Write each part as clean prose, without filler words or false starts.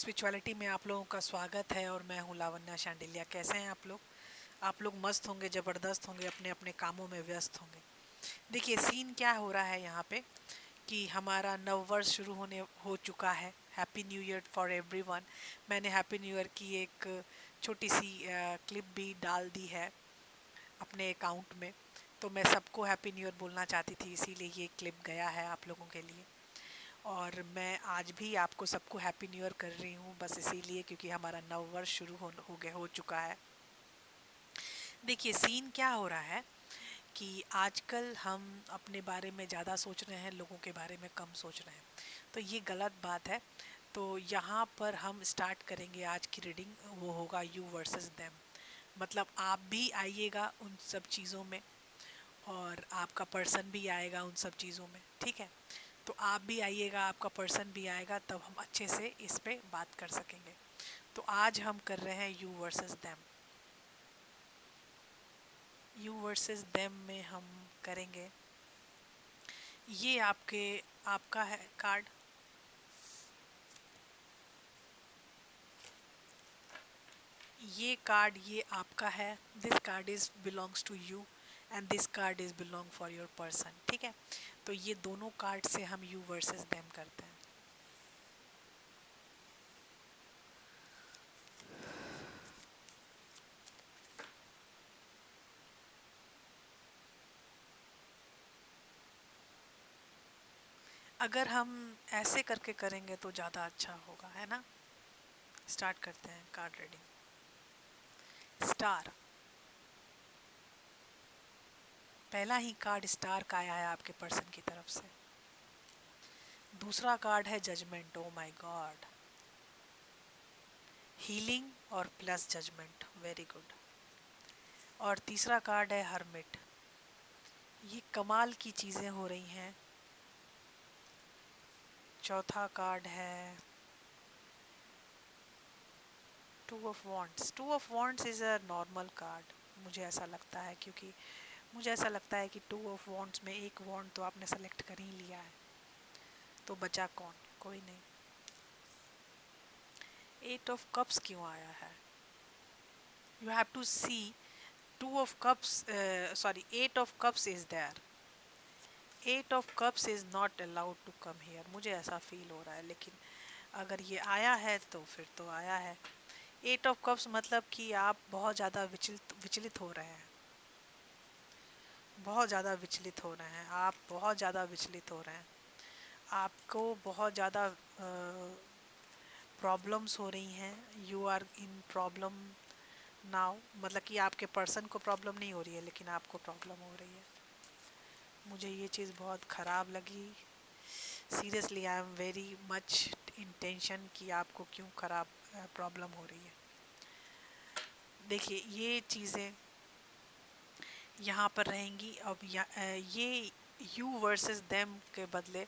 Spirituality में आप लोगों का स्वागत है और मैं हूं लावण्या शांडिल्या। कैसे हैं आप लोग? आप लोग मस्त होंगे, ज़बरदस्त होंगे, अपने अपने कामों में व्यस्त होंगे। देखिए सीन क्या हो रहा है यहाँ पे कि हमारा नव वर्ष शुरू होने हो चुका है। Happy new year for everyone. मैंने हैप्पी न्यू ईयर की एक छोटी सी क्लिप भी डाल दी है अपने अकाउंट में। तो मैं सबको हैप्पी न्यू ईयर बोलना चाहती थी, इसीलिए ये क्लिप गया है आप लोगों के लिए। और मैं आज भी आपको सबको हैप्पी न्यू ईयर कर रही हूँ, बस इसीलिए क्योंकि हमारा नव वर्ष शुरू हो चुका है। देखिए सीन क्या हो रहा है कि आजकल हम अपने बारे में ज़्यादा सोच रहे हैं, लोगों के बारे में कम सोच रहे हैं। तो ये गलत बात है। तो यहाँ पर हम स्टार्ट करेंगे आज की रीडिंग, वो होगा यू वर्सेस देम। मतलब आप भी आइएगा उन सब चीज़ों में और आपका पर्सन भी आएगा उन सब चीज़ों में, ठीक है? तो आप भी आइएगा, आपका पर्सन भी आएगा, तब हम अच्छे से इस पे बात कर सकेंगे। तो आज हम कर रहे हैं you versus them. You versus them में हम करेंगे, ये आपका है कार्ड। ये कार्ड ये आपका है। This card is belongs to you and this card is belong for your person, ठीक है? तो ये दोनों कार्ड से हम यू वर्सेस देम करते हैं। अगर हम ऐसे करके करेंगे तो ज़्यादा अच्छा होगा, है ना? स्टार्ट करते हैं कार्ड रीडिंग। स्टार, पहला ही कार्ड स्टार का आया है आपके पर्सन की तरफ से। दूसरा कार्ड है judgement. Oh my God, healing और प्लस जजमेंट, वेरी गुड। और तीसरा कार्ड है हर्मिट। ये कमाल की चीज़ें हो रही हैं। चौथा कार्ड है to of wands. To of wands is a normal card, मुझे ऐसा लगता है, क्योंकि मुझे ऐसा लगता है कि टू ऑफ वॉन्ड्स में एक वॉन्ड तो आपने सेलेक्ट कर ही लिया है, तो बचा कौन? कोई नहीं। एट ऑफ कप्स क्यों आया है? You have to see, two of cups, sorry, eight of cups is there. Eight of cups is not allowed to come here, मुझे ऐसा फील हो रहा है, लेकिन अगर ये आया है तो फिर तो आया है। एट ऑफ कप्स मतलब कि आप बहुत ज़्यादा विचलित हो रहे हैं। बहुत ज़्यादा विचलित हो रहे हैं आप, बहुत ज़्यादा विचलित हो रहे हैं। आपको बहुत ज़्यादा प्रॉब्लम्स हो रही हैं। You are in problem now, मतलब कि आपके पर्सन को प्रॉब्लम नहीं हो रही है लेकिन आपको प्रॉब्लम हो रही है। मुझे ये चीज़ बहुत ख़राब लगी। Seriously I am very much in tension कि आपको क्यों ख़राब प्रॉब्लम हो रही है। देखिए ये चीज़ें यहाँ पर रहेंगी। अब ये यू वर्सेस देम के बदले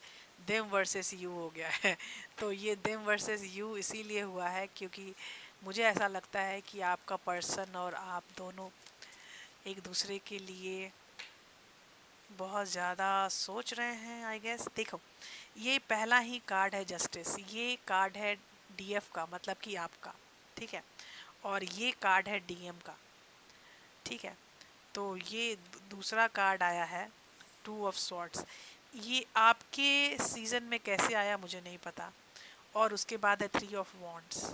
देम वर्सेस यू हो गया है। तो ये देम वर्सेस यू इसीलिए हुआ है क्योंकि मुझे ऐसा लगता है कि आपका पर्सन और आप दोनों एक दूसरे के लिए बहुत ज़्यादा सोच रहे हैं, आई गेस। देखो ये पहला ही कार्ड है जस्टिस, ये कार्ड है डीएफ का, मतलब कि आपका, ठीक है? और ये कार्ड है डीएम का, ठीक है? तो ये दूसरा कार्ड आया है टू ऑफ स्वॉर्ड्स। ये आपके सीजन में कैसे आया मुझे नहीं पता। और उसके बाद है थ्री ऑफ वॉन्ड्स,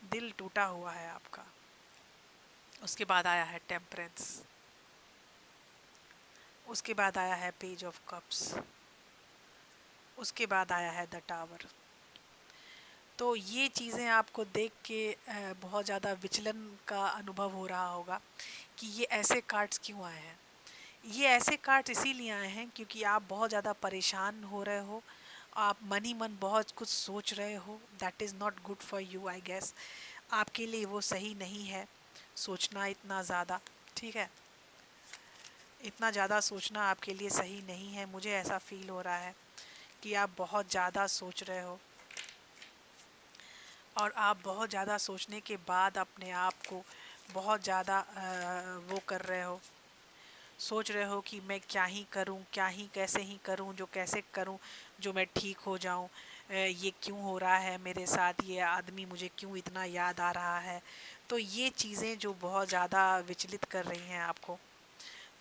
दिल टूटा हुआ है आपका। उसके बाद आया है टेम्परेंस। उसके बाद आया है पेज ऑफ कप्स। उसके बाद आया है द टावर। तो ये चीज़ें आपको देख के बहुत ज़्यादा विचलन का अनुभव हो रहा होगा कि ये ऐसे कार्ड्स क्यों आए हैं। ये ऐसे कार्ड्स इसीलिए आए हैं क्योंकि आप बहुत ज़्यादा परेशान हो रहे हो। आप मन ही मन बहुत कुछ सोच रहे हो। That is not good for you, I guess. आपके लिए वो सही नहीं है सोचना इतना ज़्यादा, ठीक है? इतना ज़्यादा सोचना आपके लिए सही नहीं है। मुझे ऐसा फील हो रहा है कि आप बहुत ज़्यादा सोच रहे हो और आप बहुत ज़्यादा सोचने के बाद अपने आप को बहुत ज़्यादा वो कर रहे हो, सोच रहे हो कि मैं क्या ही करूं, क्या ही कैसे ही करूं, जो कैसे करूं जो मैं ठीक हो जाऊं। ये क्यों हो रहा है मेरे साथ, ये आदमी मुझे क्यों इतना याद आ रहा है। तो ये चीज़ें जो बहुत ज़्यादा विचलित कर रही हैं आपको,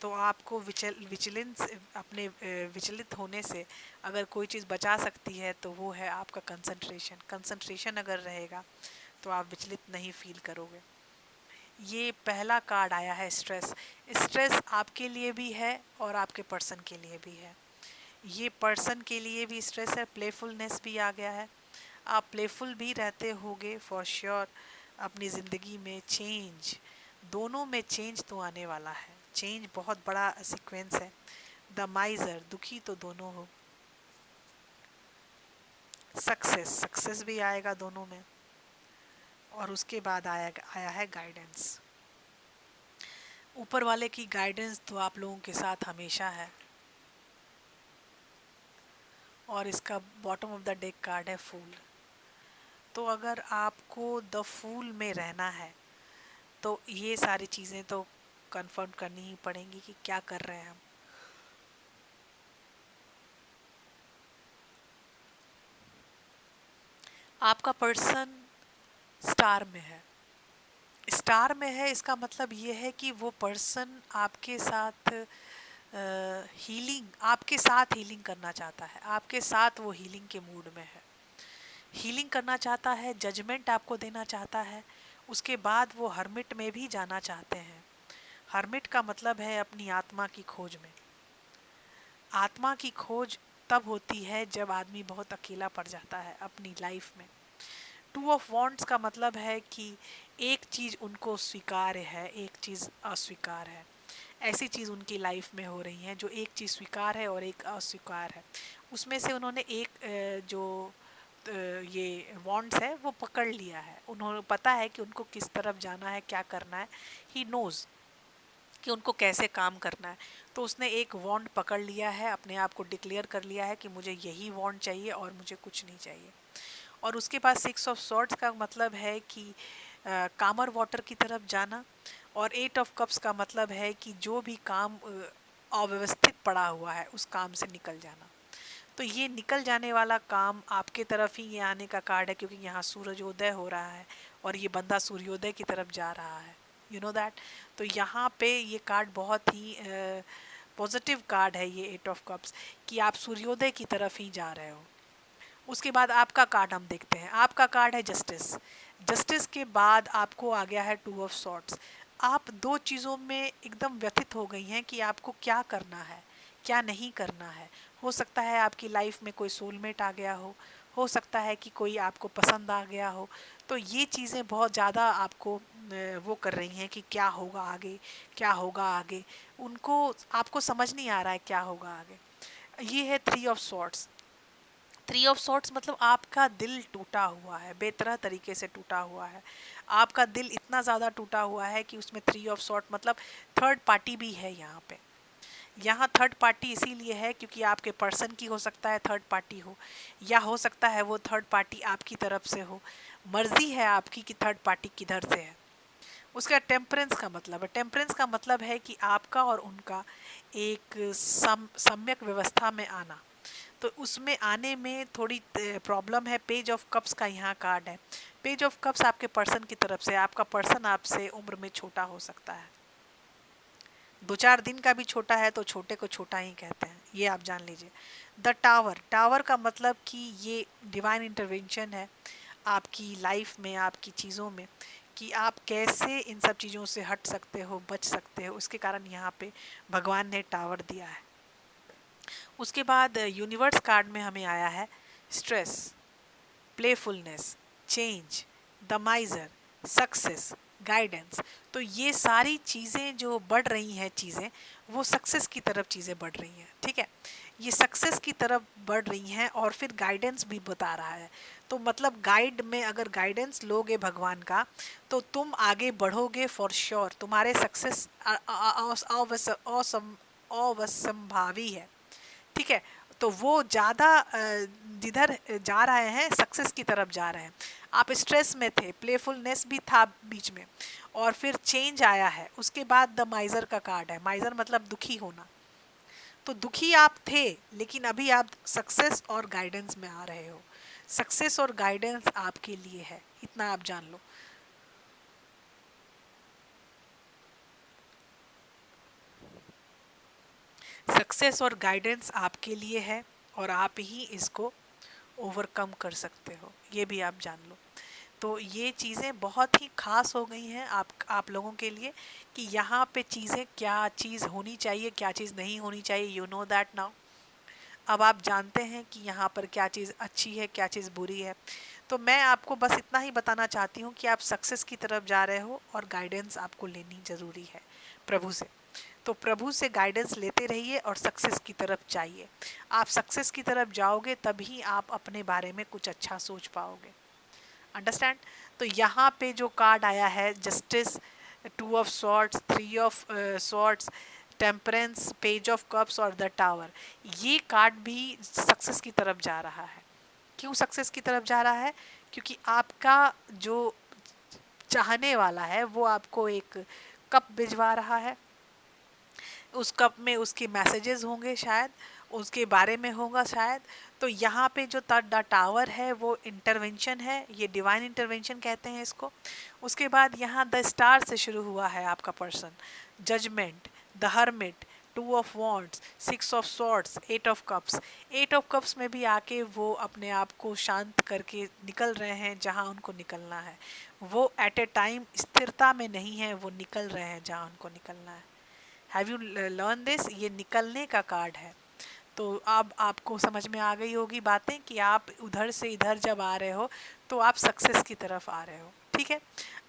तो आपको विचलित अपने विचलित होने से अगर कोई चीज़ बचा सकती है तो वो है आपका कंसंट्रेशन। कंसंट्रेशन अगर रहेगा तो आप विचलित नहीं फील करोगे। ये पहला कार्ड आया है स्ट्रेस। स्ट्रेस आपके लिए भी है और आपके पर्सन के लिए भी है। ये पर्सन के लिए भी स्ट्रेस है, प्लेफुलनेस भी आ गया है। आप प्लेफुल भी रहते होगे फॉर श्योर। अपनी ज़िंदगी में चेंज, दोनों में चेंज तो आने वाला है। चेंज बहुत बड़ा सीक्वेंस है। द माइजर, दुखी तो दोनों हो। सक्सेस, सक्सेस भी आएगा दोनों में। और उसके बाद आया है गाइडेंस। ऊपर वाले की गाइडेंस तो आप लोगों के साथ हमेशा है। और इसका bottom of the deck card है फूल। तो अगर आपको द फूल में रहना है तो ये सारी चीज़ें तो कंफर्म करनी ही पड़ेंगी कि क्या कर रहे हैं हम। आपका पर्सन स्टार में है। स्टार में है इसका मतलब ये है कि वो पर्सन आपके साथ हीलिंग करना चाहता है। आपके साथ वो हीलिंग के मूड में है। हीलिंग करना चाहता है, जजमेंट आपको देना चाहता है। उसके बाद वो हर्मिट में भी जाना चाहते हैं। हर्मिट का मतलब है अपनी आत्मा की खोज में। आत्मा की खोज तब होती है जब आदमी बहुत अकेला पड़ जाता है अपनी लाइफ में। टू ऑफ वॉन्ट्स का मतलब है कि एक चीज़ उनको स्वीकार्य है, एक चीज़ अस्वीकार है। ऐसी चीज़ उनकी लाइफ में हो रही हैं जो एक चीज़ स्वीकार है और एक अस्वीकार है। उसमें से उन्होंने एक जो ये वॉन्ट्स है वो पकड़ लिया है। उन्होंने पता है कि उनको किस तरफ जाना है, क्या करना है। ही नोज़ कि उनको कैसे काम करना है। तो उसने एक वॉन्ट पकड़ लिया है, अपने आप को डिक्लेयर कर लिया है कि मुझे यही वॉन्ट चाहिए और मुझे कुछ नहीं चाहिए। और उसके पास 6 ऑफ सॉर्ड्स का मतलब है कि कामर वाटर की तरफ जाना। और 8 ऑफ कप्स का मतलब है कि जो भी काम अव्यवस्थित पड़ा हुआ है उस काम से निकल जाना। तो ये निकल जाने वाला काम आपके तरफ ही ये आने का कार्ड है, क्योंकि यहाँ सूरजोदय हो रहा है और ये बंदा सूर्योदय की तरफ जा रहा है। You know that. तो यहाँ पे ये कार्ड बहुत ही पॉजिटिव कार्ड है, ये 8 ऑफ कप्स, कि आप सूर्योदय की तरफ ही जा रहे हो। उसके बाद आपका कार्ड हम देखते हैं। आपका कार्ड है जस्टिस। जस्टिस के बाद आपको आ गया है 2 ऑफ सॉर्ड्स। आप दो चीज़ों में एकदम व्यथित हो गई हैं कि आपको क्या करना है, क्या नहीं करना है। हो सकता है आपकी लाइफ में कोई सोलमेट आ गया हो सकता है कि कोई आपको पसंद आ गया हो। तो ये चीज़ें बहुत ज़्यादा आपको वो कर रही हैं कि क्या होगा आगे, क्या होगा आगे। उनको आपको समझ नहीं आ रहा है क्या होगा आगे। ये है 3 ऑफ सॉर्ड्स। 3 ऑफ सॉर्ट्स मतलब आपका दिल टूटा हुआ है, बेतरह तरीके से टूटा हुआ है। आपका दिल इतना ज़्यादा टूटा हुआ है कि उसमें 3 ऑफ सॉर्ट मतलब थर्ड पार्टी भी है यहाँ पे। यहाँ थर्ड पार्टी इसीलिए है क्योंकि आपके पर्सन की हो सकता है थर्ड पार्टी हो, या हो सकता है वो थर्ड पार्टी आपकी तरफ से हो। मर्जी है आपकी कि थर्ड पार्टी किधर से है। उसका टेम्परेंस का मतलब है, टेम्परेंस का मतलब है कि आपका और उनका एक सम्यक व्यवस्था में आना। तो उसमें आने में थोड़ी प्रॉब्लम है। पेज ऑफ कप्स का यहाँ कार्ड है। पेज ऑफ कप्स आपके पर्सन की तरफ से, आपका पर्सन आपसे उम्र में छोटा हो सकता है। 2-4 दिन का भी छोटा है तो छोटे को छोटा ही कहते हैं, ये आप जान लीजिए। द टावर, टावर का मतलब कि ये डिवाइन इंटरवेंशन है आपकी लाइफ में, आपकी चीज़ों में, कि आप कैसे इन सब चीज़ों से हट सकते हो, बच सकते हो। उसके कारण यहाँ पे भगवान ने टावर दिया है। उसके बाद यूनिवर्स कार्ड में हमें आया है stress, playfulness, change, the माइजर, success, guidance. तो ये सारी चीज़ें जो बढ़ रही हैं, चीज़ें वो सक्सेस की तरफ चीज़ें बढ़ रही हैं। ठीक है, ये सक्सेस की तरफ बढ़ रही हैं और फिर गाइडेंस भी बता रहा है। तो मतलब गाइड में अगर गाइडेंस लोगे भगवान का तो तुम आगे बढ़ोगे फॉर श्योर। तुम्हारे सक्सेस अवसंभावी है। ठीक है, तो वो ज़्यादा जिधर जा रहे हैं सक्सेस की तरफ जा रहे हैं। आप स्ट्रेस में थे, प्लेफुलनेस भी था बीच में, और फिर चेंज आया है। उसके बाद द माइजर का कार्ड है। माइजर मतलब दुखी होना। तो दुखी आप थे लेकिन अभी आप सक्सेस और गाइडेंस में आ रहे हो। सक्सेस और गाइडेंस आपके लिए है, इतना आप जान लो। सक्सेस और गाइडेंस आपके लिए है और आप ही इसको ओवरकम कर सकते हो, ये भी आप जान लो। तो ये चीज़ें बहुत ही खास हो गई हैं आप लोगों के लिए कि यहाँ पे चीज़ें, क्या चीज़ होनी चाहिए क्या चीज़ नहीं होनी चाहिए, यू नो दैट नाउ। अब आप जानते हैं कि यहाँ पर क्या चीज़ अच्छी है क्या चीज़ बुरी है। तो मैं आपको बस इतना ही बताना चाहती हूँ कि आप सक्सेस की तरफ जा रहे हो और गाइडेंस आपको लेनी ज़रूरी है प्रभु से। तो प्रभु से गाइडेंस लेते रहिए और सक्सेस की तरफ जाइए। आप सक्सेस की तरफ जाओगे तभी आप अपने बारे में कुछ अच्छा सोच पाओगे। अंडरस्टैंड। तो यहाँ पे जो कार्ड आया है, justice, two of swords, three of swords, temperance, page of cups और द टावर, ये कार्ड भी सक्सेस की तरफ जा रहा है। क्यों सक्सेस की तरफ जा रहा है? क्योंकि आपका जो चाहने वाला है वो आपको एक कप भिजवा रहा है। उस कप में उसके मैसेजेस होंगे शायद, उसके बारे में होगा शायद। तो यहाँ पे जो द टावर है वो इंटरवेंशन है, ये डिवाइन इंटरवेंशन कहते हैं इसको। उसके बाद यहाँ द स्टार से शुरू हुआ है आपका person, judgement, the hermit, two of wands, six of swords, eight of cups. Eight of cups में भी आके वो अपने आप को शांत करके निकल रहे हैं जहाँ उनको निकलना है। वो एट ए टाइम स्थिरता में नहीं है, वो निकल रहे हैं जहाँ उनको निकलना है। Have you learn this? ये निकलने का कार्ड है। तो अब आपको समझ में आ गई होगी बातें कि आप उधर से इधर जब आ रहे हो तो आप सक्सेस की तरफ आ रहे हो। ठीक है,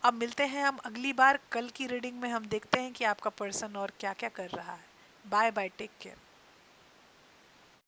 अब मिलते हैं हम अगली बार। कल की रीडिंग में हम देखते हैं कि आपका पर्सन और क्या क्या कर रहा है। Bye bye, take care.